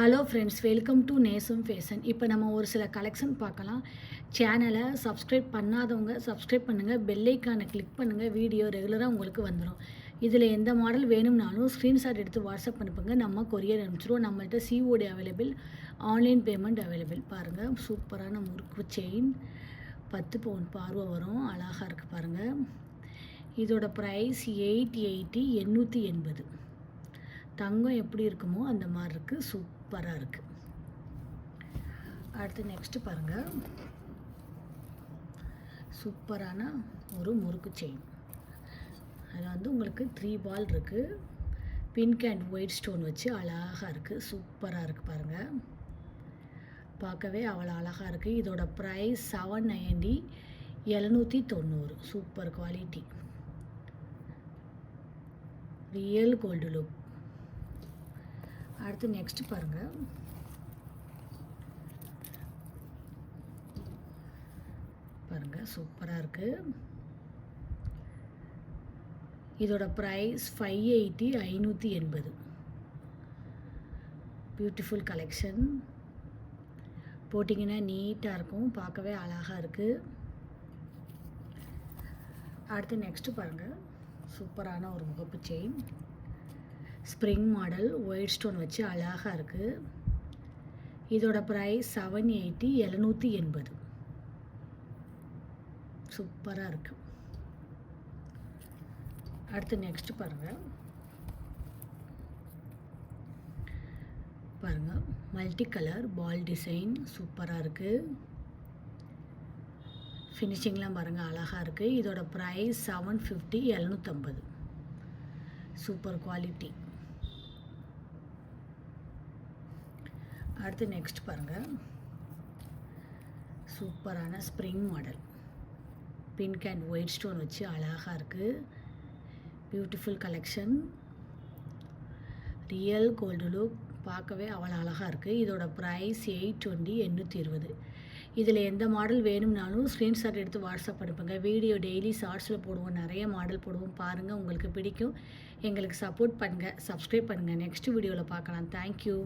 Hello friends, welcome to நேசம் fashion. இப்போ நம்ம ஒரு சில கலெக்ஷன் பார்க்கலாம். சேனலை சப்ஸ்கிரைப் பண்ணாதவங்க சப்ஸ்கிரைப் பண்ணுங்கள், பெல் ஐக்கானை கிளிக் பண்ணுங்கள். வீடியோ ரெகுலராக உங்களுக்கு வந்துடும். இதில் எந்த மாடல் வேணும்னாலும் ஸ்க்ரீன்ஷாட் எடுத்து வாட்ஸ்அப் அனுப்புங்க, நம்ம கொரியர் அனுப்பிச்சிடுவோம். நம்மள்ட்ட COD available, online payment available. பாருங்கள், சூப்பரான முறுக்கு செயின், 10 பவுன் பார்வை வரும், அழகாக இருக்குது பாருங்கள். இதோட ப்ரைஸ் 880, 880. தங்கம் எப்படி இருக்குமோ அந்த மாதிரி இருக்குது, சூப்பராக இருக்குது. அடுத்து நெக்ஸ்ட்டு பாருங்கள், சூப்பரான ஒரு முறுக்கு செயின். அதில் உங்களுக்கு 3 பால் இருக்குது, பிங்க் அண்ட் ஒயிட் ஸ்டோன் வச்சு அழகாக இருக்குது, சூப்பராக இருக்குது பாருங்கள். பார்க்கவே அவ்வளோ அழகாக இருக்குது. இதோட price 790, 790. Super quality, real gold look. அடுத்து நெக்ஸ்ட் பாருங்கள், சூப்பராக இருக்குது. இதோட ப்ரைஸ் 580, 580. Beautiful collection. போட்டிங்கன்னா நீட்டாக இருக்கும், பார்க்கவே அழகாக இருக்குது. அடுத்து நெக்ஸ்ட்டு பாருங்கள், சூப்பரான ஒரு முகப்பு chain, spring model, white stone வச்சு அழகாக இருக்குது. இதோட ப்ரைஸ் 780, 780. சூப்பராக இருக்குது. அடுத்து நெக்ஸ்ட் பாருங்கள், மல்டி கலர் பால் டிசைன், சூப்பராக இருக்குது. ஃபினிஷிங்லாம் பாருங்கள், அழகாக இருக்குது. இதோட ப்ரைஸ் 750, 750. Super quality. அடுத்து நெக்ஸ்ட் பாருங்கள், சூப்பரான spring model, pink and white stone வச்சு அழகாக இருக்குது. Beautiful collection, real gold look, பார்க்கவே அவ்வளோ அழகாக இருக்குது. இதோட ப்ரைஸ் 820, 820. இதில் எந்த மாடல் வேணும்னாலும் ஸ்க்ரீன்ஷாட் எடுத்து வாட்ஸ்அப் அனுப்புங்க. வீடியோ டெய்லி ஷார்ட்ஸில் போடுவோம், நிறைய மாடல் போடுவோம், பாருங்கள், உங்களுக்கு பிடிக்கும். எங்களுக்கு சப்போர்ட் பண்ணுங்கள், சப்ஸ்கிரைப் பண்ணுங்கள். நெக்ஸ்ட் வீடியோவில் பார்க்கலாம். தேங்க்யூ.